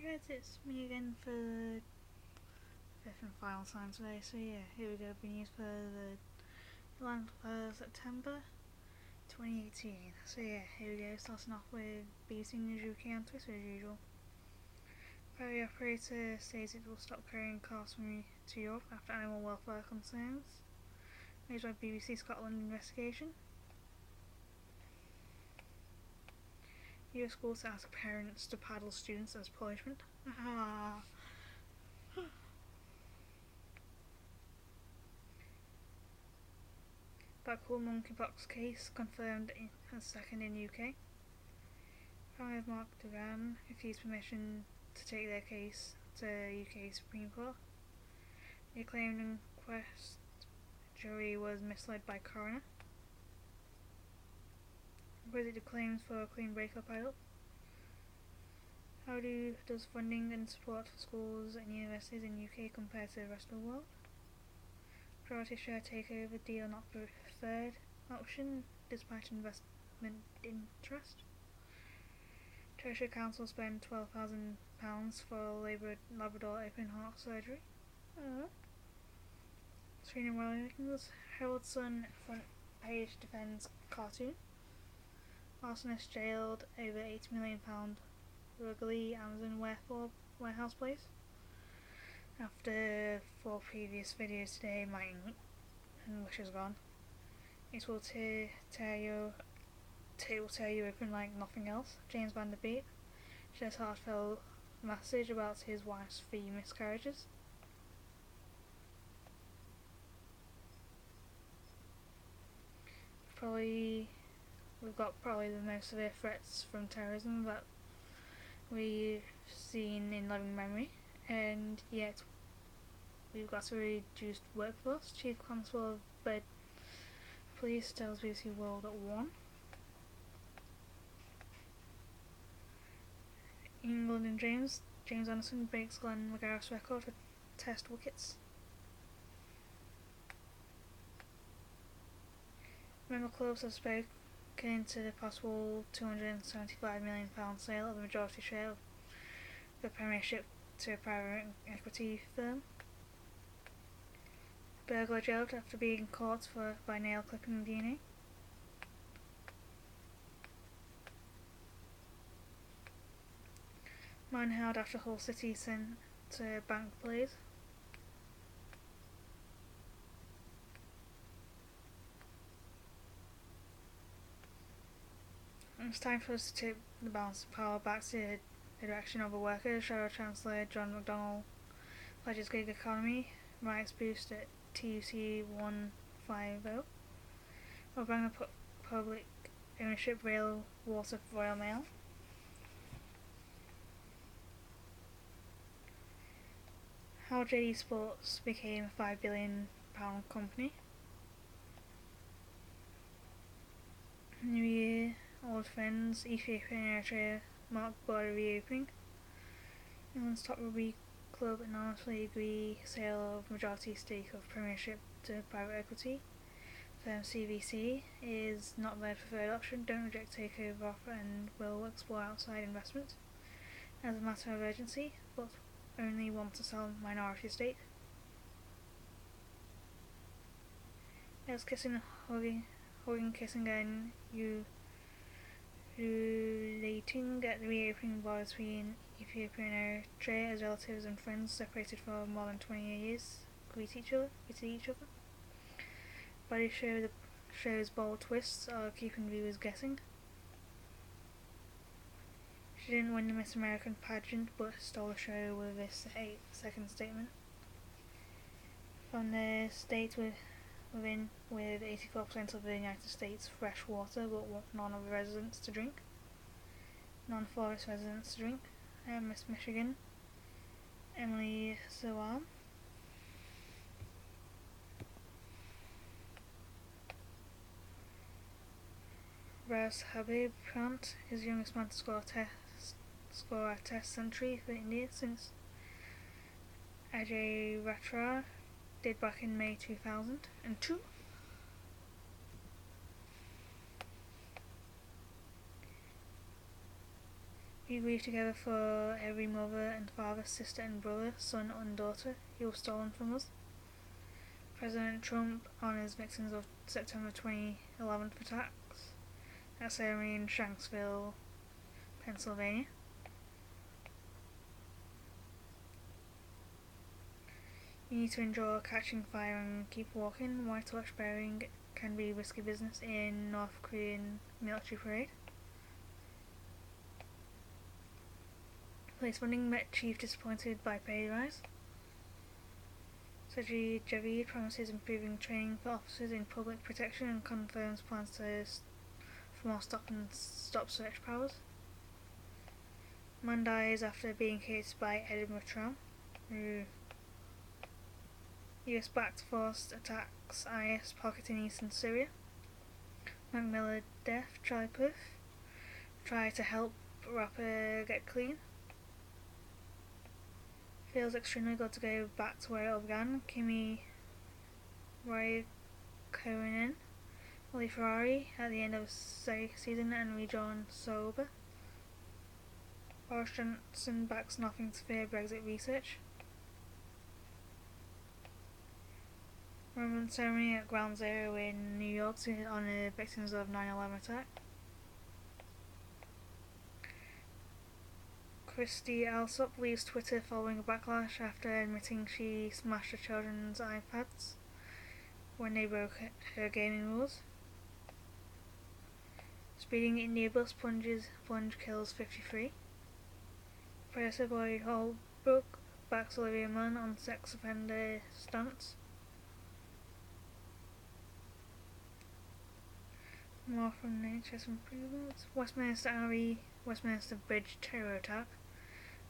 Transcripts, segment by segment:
guys, it's me again for the fifth and final time today. So yeah, here we go, being used for the 11th of September 2018. So yeah, here we go, starting off with BBC News UK on Twitter as usual. Ferry operator says it will stop carrying cars from to Europe after animal welfare concerns. Raised by BBC Scotland investigation. US schools ask parents to paddle students as punishment. Blackpool monkeypox case confirmed a second in UK. Family of Mark Dugan refused permission to take their case to UK Supreme Court. The acclaimed inquest jury was misled by coroner. Opposite claims for a clean breakup idol. How does funding and support for schools and universities in UK compare to the rest of the world? Majority share takeover deal not preferred option despite investment interest. Treasury Council spent £12,000 for Labrador open heart surgery. Serena Williams, Herald Sun front page defends cartoon. Arsonist jailed over £80 million Rugeley Amazon warehouse place. After 4 previous videos today, my English is gone. It will tear you open like nothing else. James Van Der Beek shares heartfelt message about his wife's 3 miscarriages. We've got probably the most severe threats from terrorism that we've seen in living memory, and yet we've got a reduced workforce. Chief Constable of Bed Police tells BBC World at 1. England and James Anderson breaks Glenn McGrath's record for Test wickets. Member clubs have spoken to the possible £275 million sale of the majority share of the Premiership to a private equity firm. Burglar jailed after being caught by nail clipping DNA. Man held after Hull City sent to bank blaze. It's time for us to tip the balance of power back to the direction of the workers. Shadow Chancellor John McDonnell pledges gig economy, rights boost at TUC 150. We'll bring the public ownership rail water Royal Mail. How JD Sports became a £5 billion company. New Year, old friends, Ethiopia and Eritrea mark border reopening. England's top rugby club anonymously agree sale of majority stake of Premiership to private equity firm CVC is not their preferred option. Don't reject takeover offer and will explore outside investment as a matter of urgency, but only want to sell minority stake. There's kissing, hugging, kissing and relating at the reopening borders between Ethiopia and Eritrea as relatives and friends separated for more than 20 years greet each other. Body shows bold twists are keeping viewers guessing. She didn't win the Miss American pageant but stole the show with this 8-second statement. From the state with 84% of the United States fresh water but none of the residents to drink. Non-forest residents to drink. Miss Michigan, Emily Sewell. Ras Habib Pant is youngest man to score a test century for India since Ajay Ratra did back in May 2002. We grieve together for every mother and father, sister and brother, son and daughter who were stolen from us. President Trump honors victims of September 2011 attacks at a ceremony in Shanksville, Pennsylvania. You need to endure catching fire and keep walking. White torch bearing can be risky business in North Korean military parade. Police funding met chief disappointed by pay rise. Secretary Javid promises improving training for officers in public protection and confirms plans for more stop search powers. Man dies after being hit by Edinburgh tram. US-backed force attacks IS pocket in eastern Syria. Mac Miller death. Charlie Puth try to help rapper get clean. Feels extremely good to go back to where it all began. Kimi Raikkonen, will leave Ferrari at the end of the season and rejoin Sauber. Boris Johnson backs nothing to fear Brexit research. Remembrance ceremony at Ground Zero in New York to honour victims of 9/11 attack. Christy Alsop leaves Twitter following a backlash after admitting she smashed her children's iPads when they broke her gaming rules. Speeding India bus plunge kills 53. Professor Boyd Holbrook backs Olivia Munn on sex offender stunts. More from NHS improvements. Westminster RE Westminster Bridge terror attack.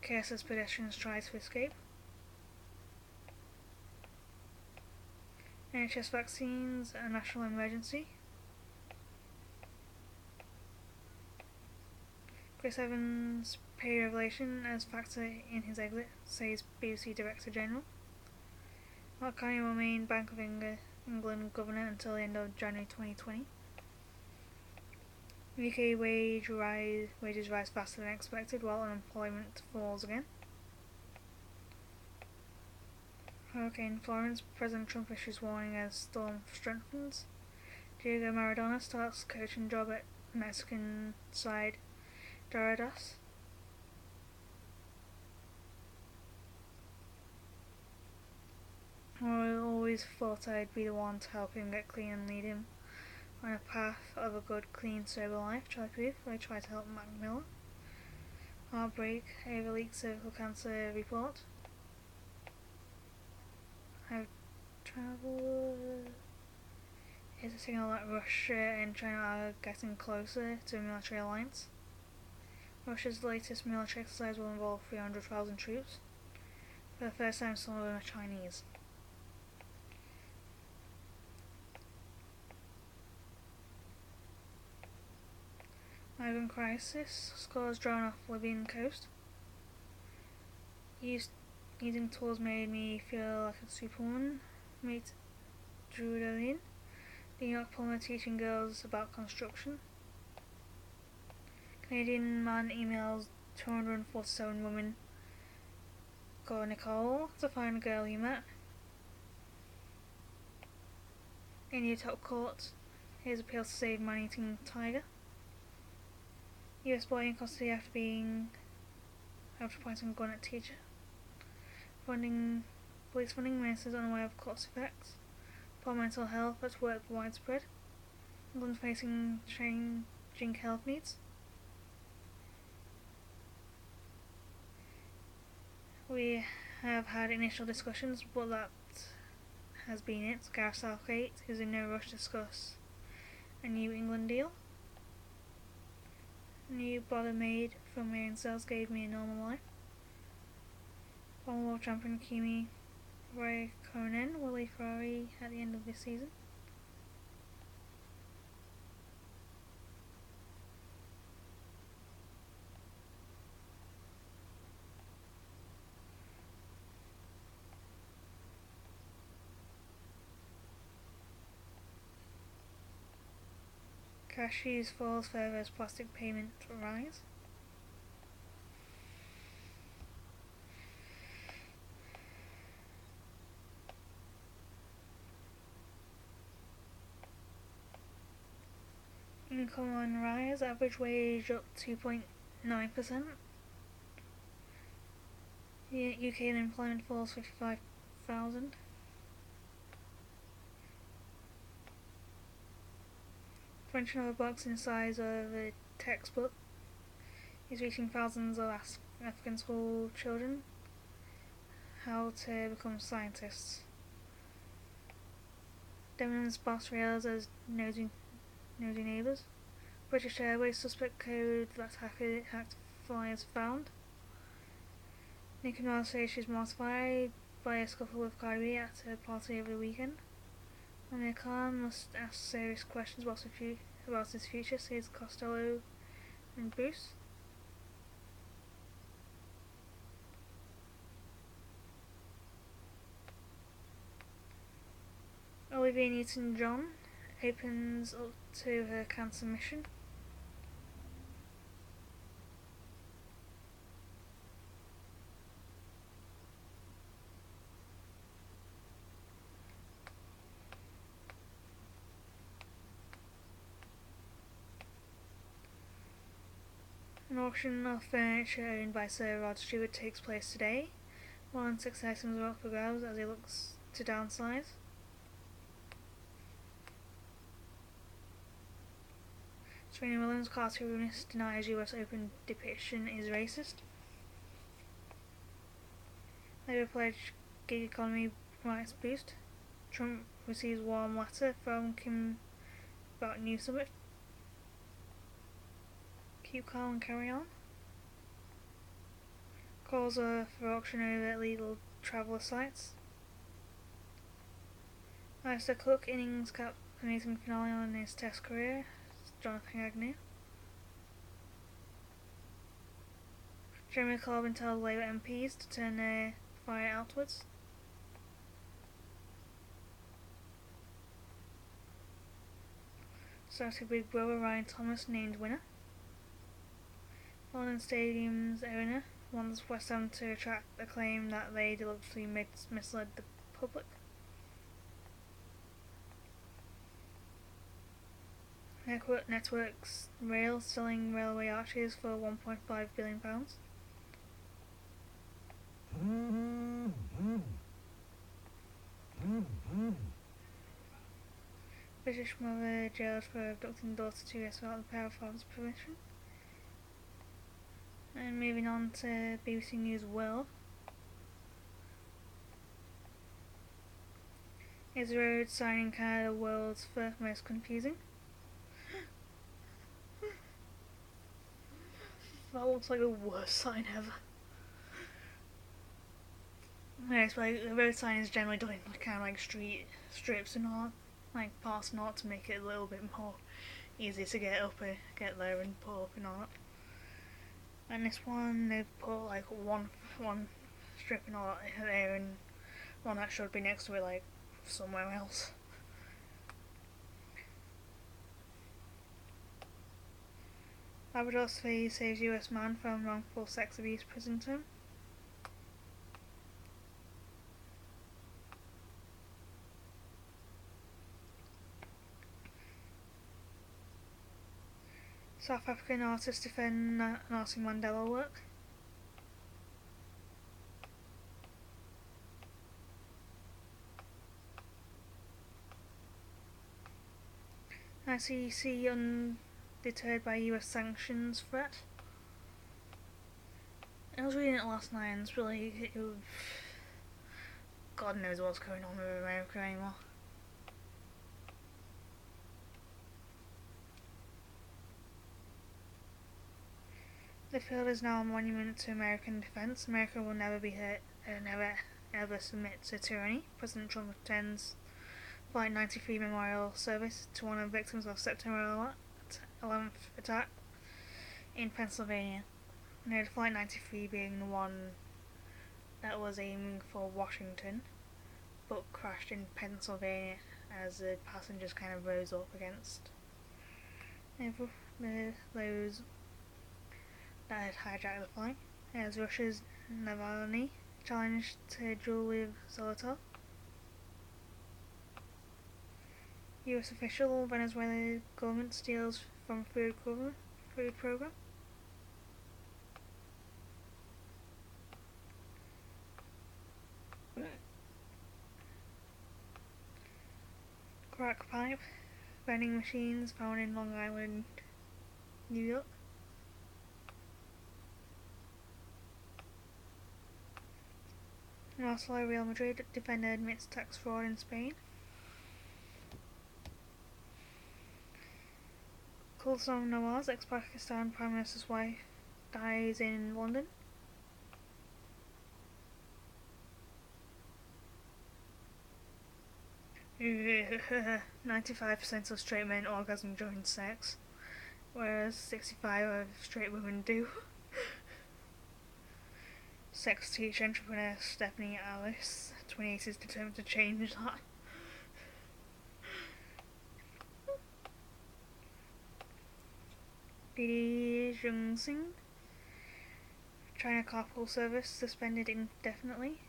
Chaos as pedestrians try to escape. NHS vaccines, a national emergency. Chris Evans' pay revelation as factor in his exit, says BBC Director General. Mark Carney will remain Bank of England governor until the end of January 2020. UK wages rise faster than expected while unemployment falls again. Hurricane Florence, President Trump issues warning as storm strengthens. Diego Maradona starts coaching job at Mexican side Dorados. I always thought I'd be the one to help him get clean and lead him on a path of a good, clean, sober life. Charlie Puth, I try to help Mac Miller. Heartbreak over leaked cervical cancer report. I've travelled. Here's a signal that Russia and China are getting closer to a military alliance. Russia's latest military exercise will involve 300,000 troops. For the first time, some of them are Chinese. Migrant crisis. Scores drawn off Libyan coast. Using tools made me feel like a superwoman. Meet Drew Dillon. The New York plumber teaching girls about construction. Canadian man emails 247 women called Nicole to find a girl he met. India top court. Here's appeal to save man-eating tiger. US boy in custody after pointing a gun at teacher. Police funding ministers unaware of cost effects. Poor mental health at work widespread. England facing changing health needs. We have had initial discussions, but that has been it. Gareth Southgate is in no rush to discuss a New England deal. New bother made from Marion Cells gave me a normal life. Former world champion Kimi Raikkonen will leave Ferrari at the end of this season. Cashews falls further as plastic payment rise. Income on rise, average wage up 2.9%. UK unemployment falls 55,000. French novel box in size of a textbook is reaching thousands of African school children. How to become scientists. Demon's boss rails as nosy neighbours. British Airways suspect code that hacked flyers found. Nicki Minaj says she's mortified by a scuffle with Kyrie at a party over the weekend. Amir Khan must ask serious questions about his future, says Costello and Bruce. Olivia Newton-John opens up to her cancer mission. An auction of furniture owned by Sir Rod Stewart takes place today. More than 6 items are up for grabs as he looks to downsize. Serena Williams cartoonist denies US Open depiction is racist. Labour pledge gig economy rights boost. Trump receives warm letter from Kim about new summit. Keep calm and carry on. Calls for auction over illegal traveller sites. Alistair Cook innings cap amazing finale on his Test career. Jonathan Agnew. Jeremy Corbyn tells Labour MPs to turn their fire outwards. Started Big Brother Ryan Thomas named winner. London Stadium's owner wants West Ham to retract the claim that they deliberately misled the public. Networks Rail selling railway arches for £1.5 billion. British mother jailed for abducting daughter 2 years without the pair of father's permission. And moving on to BBC News World. Is the road sign in Canada the world's first most confusing? That looks like the worst sign ever. It's like the road sign is generally done in kind of like street strips and all, like parts and all, to make it a little bit more easy to get get there and pull up and all that. And this one they've put like one strip and all that there, and one that should be next to it like somewhere else. Labrador saves US man from wrongful sex abuse prison term. South African artists defend Nelson Mandela work. ICC undeterred by US sanctions threat. I was reading it last night and it's really, God knows what's going on with America anymore. The field is now a monument to American defence. America will never be hurt and never ever submit to tyranny. President Trump attends Flight 93 memorial service to one of the victims of September 11th attack in Pennsylvania. Noted Flight 93 being the one that was aiming for Washington but crashed in Pennsylvania as the passengers kind of rose up against those that had hijacked the flight. As Russia's Navalny challenged to duel with Zolotov. US official, Venezuelan government steals from food program. Crack pipe vending machines found in Long Island, New York. Marcelo Real Madrid defender admits tax fraud in Spain. Kulsum Nawaz, ex-Pakistan Prime Minister's wife, dies in London. Ugh, 95% of straight men orgasm during sex, whereas 65% of straight women do. Sex teacher entrepreneur Stephanie Alice, 28, is determined to change that. Li Jungsing, China carpool service suspended indefinitely.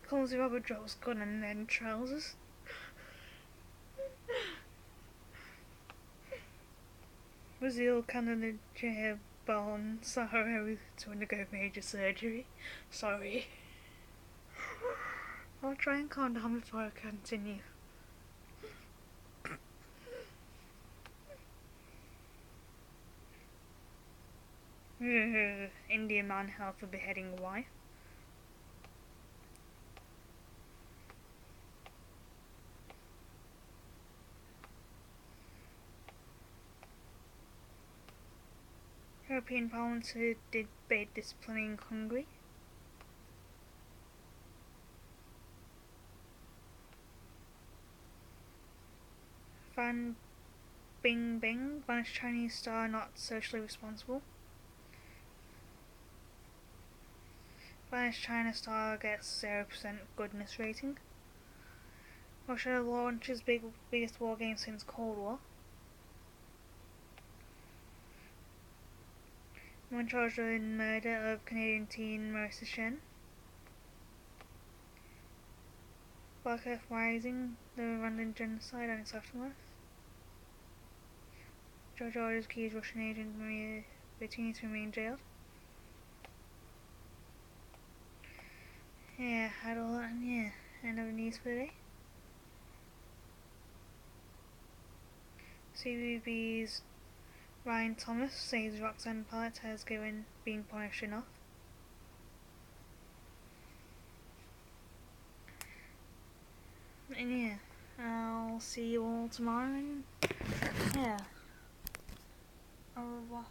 Clumsy Robert drops gun and then trousers. Brazil candidate Jair Bolsonaro to undergo major surgery. Sorry. I'll try and calm down before I continue. Indian man held for beheading wife. European Parliament to debate disciplining Hungary. Fan Bingbing, vanished Chinese star not socially responsible. Vanished China star gets 0% goodness rating. Russia launches biggest war game since Cold War. One charged in murder of Canadian teen Marissa Shen. Black Earth Rising, the Rwandan genocide and its aftermath. George orders accused Russian agent Maria Bettini to remain jailed. Yeah, had all that, and yeah, end of the news for the day. CBB's Ryan Thomas says Roxanne Pallett has been punished enough. And yeah, I'll see you all tomorrow, and yeah, au revoir.